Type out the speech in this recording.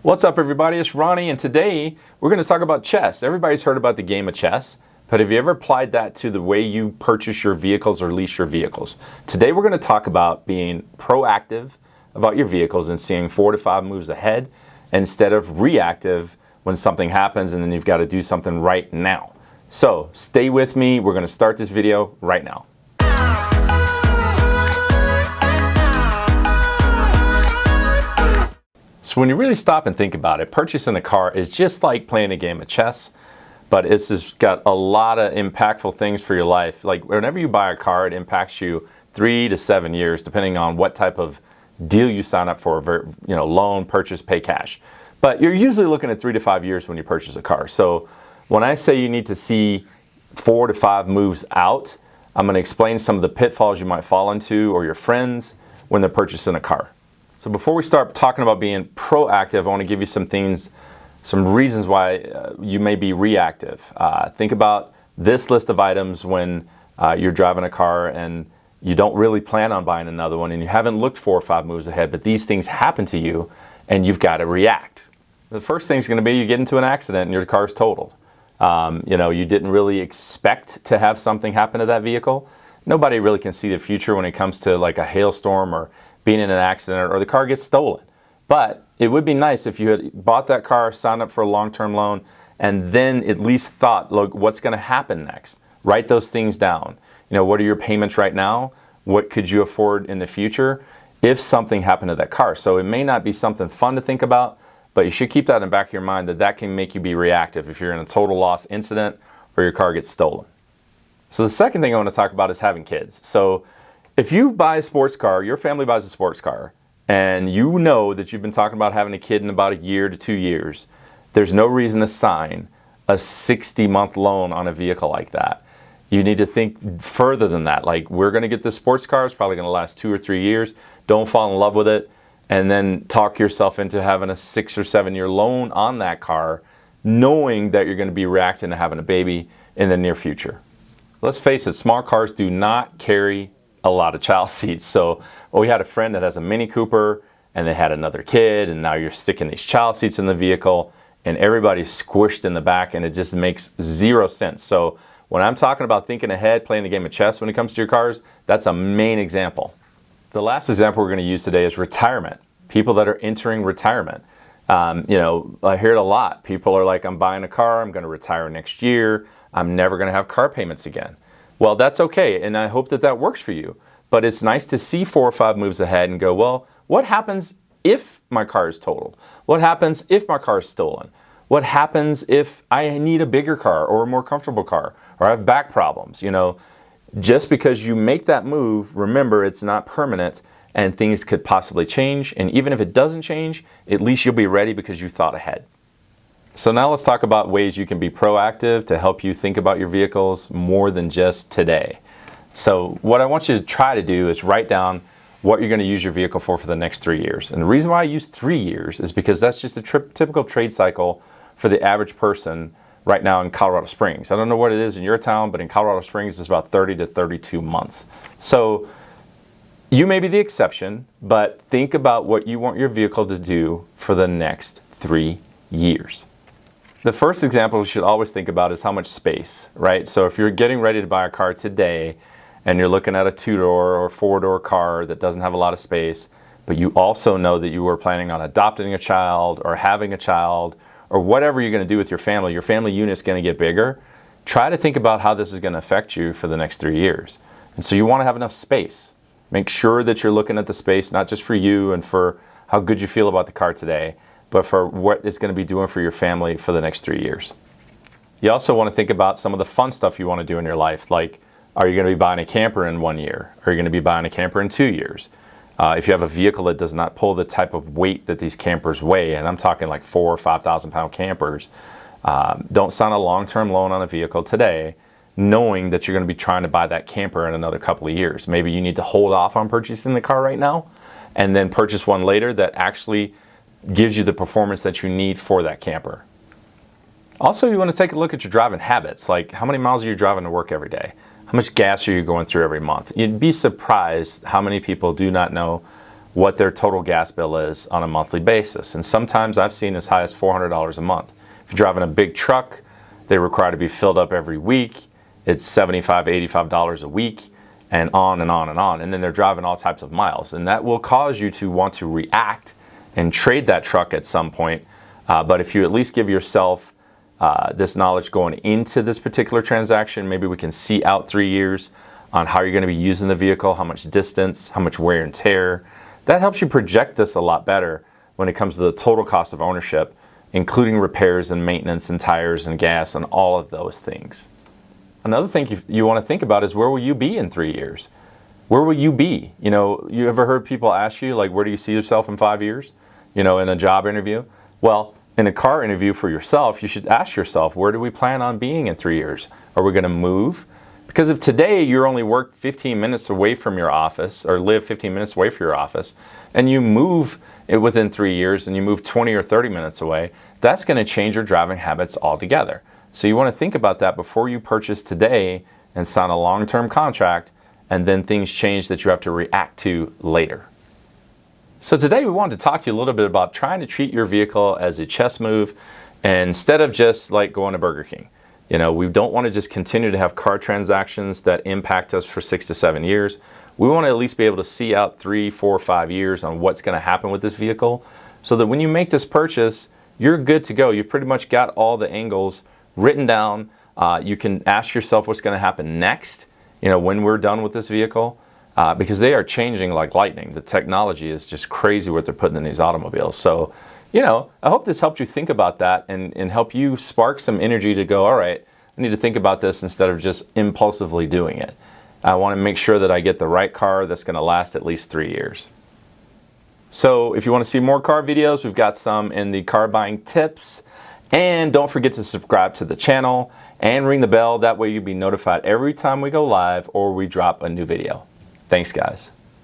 What's up, everybody? It's Ronnie, and today we're going to talk about chess. Everybody's heard about the game of chess, but have you ever applied that to the way you purchase your vehicles or lease your vehicles? Today we're going to talk about being proactive about your vehicles and seeing 4 to 5 moves ahead instead of reactive when something happens and then you've got to do something right now. So stay with me. We're going to start this video right now. So when you really stop and think about it, purchasing a car is just like playing a game of chess, but it's just got a lot of impactful things for your life. Like whenever you buy a car, it impacts you 3 to 7 years, depending on what type of deal you sign up for, loan, purchase, pay cash. But you're usually looking at 3 to 5 years when you purchase a car. So when I say you need to see 4 to 5 moves out, I'm going to explain some of the pitfalls you might fall into or your friends when they're purchasing a car. So before we start talking about being proactive, I want to give you some things, some reasons why you may be reactive. Think about this list of items when you're driving a car and you don't really plan on buying another one and you haven't looked 4 or 5 moves ahead, but these things happen to you and you've got to react. The first thing is going to be you get into an accident and your car's totaled. You didn't really expect to have something happen to that vehicle. Nobody really can see the future when it comes to like a hailstorm or being in an accident or the car gets stolen. But it would be nice if you had bought that car, signed up for a long-term loan, and then at least thought, look, what's going to happen next? Write those things down. What are your payments right now? What could you afford in the future if something happened to that car? So it may not be something fun to think about, but you should keep that in the back of your mind that can make you be reactive if you're in a total loss incident or your car gets stolen. So the second thing I want to talk about is having kids. So if you buy a sports car, your family buys a sports car, and you know that you've been talking about having a kid in about 1 year to 2 years, there's no reason to sign a 60-month loan on a vehicle like that. You need to think further than that. Like, we're going to get this sports car, it's probably going to last 2 or 3 years. Don't fall in love with it, and then talk yourself into having a 6 or 7 year loan on that car, knowing that you're going to be reacting to having a baby in the near future. Let's face it, small cars do not carry a lot of child seats. So we had a friend that has a Mini Cooper and they had another kid, and now you're sticking these child seats in the vehicle and everybody's squished in the back, and it just makes zero sense. So when I'm talking about thinking ahead, playing the game of chess when it comes to your cars, that's a main example. The last example we're going to use today is retirement. People that are entering retirement. I hear it a lot. People are like, I'm buying a car, I'm going to retire next year, I'm never going to have car payments again. Well, that's okay, and I hope that works for you. But it's nice to see 4 or 5 moves ahead and go, well, what happens if my car is totaled? What happens if my car is stolen? What happens if I need a bigger car or a more comfortable car, or I have back problems? Just because you make that move, remember it's not permanent and things could possibly change. And even if it doesn't change, at least you'll be ready because you thought ahead. So now let's talk about ways you can be proactive to help you think about your vehicles more than just today. So what I want you to try to do is write down what you're going to use your vehicle for the next 3 years. And the reason why I use 3 years is because that's just a typical trade cycle for the average person right now in Colorado Springs. I don't know what it is in your town, but in Colorado Springs it's about 30 to 32 months. So you may be the exception, but think about what you want your vehicle to do for the next 3 years. The first example you should always think about is how much space, right? So if you're getting ready to buy a car today and you're looking at a 2-door or 4-door car that doesn't have a lot of space, but you also know that you were planning on adopting a child or having a child or whatever you're going to do with your family unit's going to get bigger, try to think about how this is going to affect you for the next 3 years. And so you want to have enough space. Make sure that you're looking at the space, not just for you and for how good you feel about the car today, but for what it's going to be doing for your family for the next 3 years. You also want to think about some of the fun stuff you want to do in your life, like, are you going to be buying a camper in 1 year? Are you going to be buying a camper in 2 years? If you have a vehicle that does not pull the type of weight that these campers weigh, and I'm talking like 4,000 or 5,000 pound campers, don't sign a long-term loan on a vehicle today knowing that you're going to be trying to buy that camper in another couple of years. Maybe you need to hold off on purchasing the car right now and then purchase one later that actually gives you the performance that you need for that camper. Also, you want to take a look at your driving habits, like how many miles are you driving to work every day? How much gas are you going through every month? You'd be surprised how many people do not know what their total gas bill is on a monthly basis. And sometimes I've seen as high as $400 a month. If you're driving a big truck, they require to be filled up every week. It's $75, $85 a week, and on and on and on. And then they're driving all types of miles. And that will cause you to want to react and trade that truck at some point. But if you at least give yourself this knowledge going into this particular transaction, maybe we can see out 3 years on how you're going to be using the vehicle, how much distance, how much wear and tear. That helps you project this a lot better when it comes to the total cost of ownership, including repairs and maintenance and tires and gas and all of those things. Another thing you want to think about is, where will you be in 3 years? Where will you be? You know, you ever heard people ask you, like, where do you see yourself in 5 years? You know, in a job interview? Well, in a car interview for yourself, you should ask yourself, where do we plan on being in 3 years? Are we going to move? Because if today you're only work 15 minutes away from your office, or live 15 minutes away from your office, and you move it within 3 years and you move 20 or 30 minutes away, that's going to change your driving habits altogether. So you want to think about that before you purchase today and sign a long-term contract, and then things change that you have to react to later. So today we wanted to talk to you a little bit about trying to treat your vehicle as a chess move instead of just like going to Burger King. You know, we don't want to just continue to have car transactions that impact us for 6 to 7 years. We want to at least be able to see out 3, 4, 5 years on what's going to happen with this vehicle, so that when you make this purchase, you're good to go. You've pretty much got all the angles written down. You can ask yourself what's going to happen next, you know, when we're done with this vehicle, because they are changing like lightning. The technology is just crazy what they're putting in these automobiles. So, you know, I hope this helped you think about that and help you spark some energy to go, all right, I need to think about this instead of just impulsively doing it. I want to make sure that I get the right car that's going to last at least 3 years. So if you want to see more car videos, we've got some in the car buying tips. And don't forget to subscribe to the channel and ring the bell. That way you'll be notified every time we go live or we drop a new video. Thanks, guys.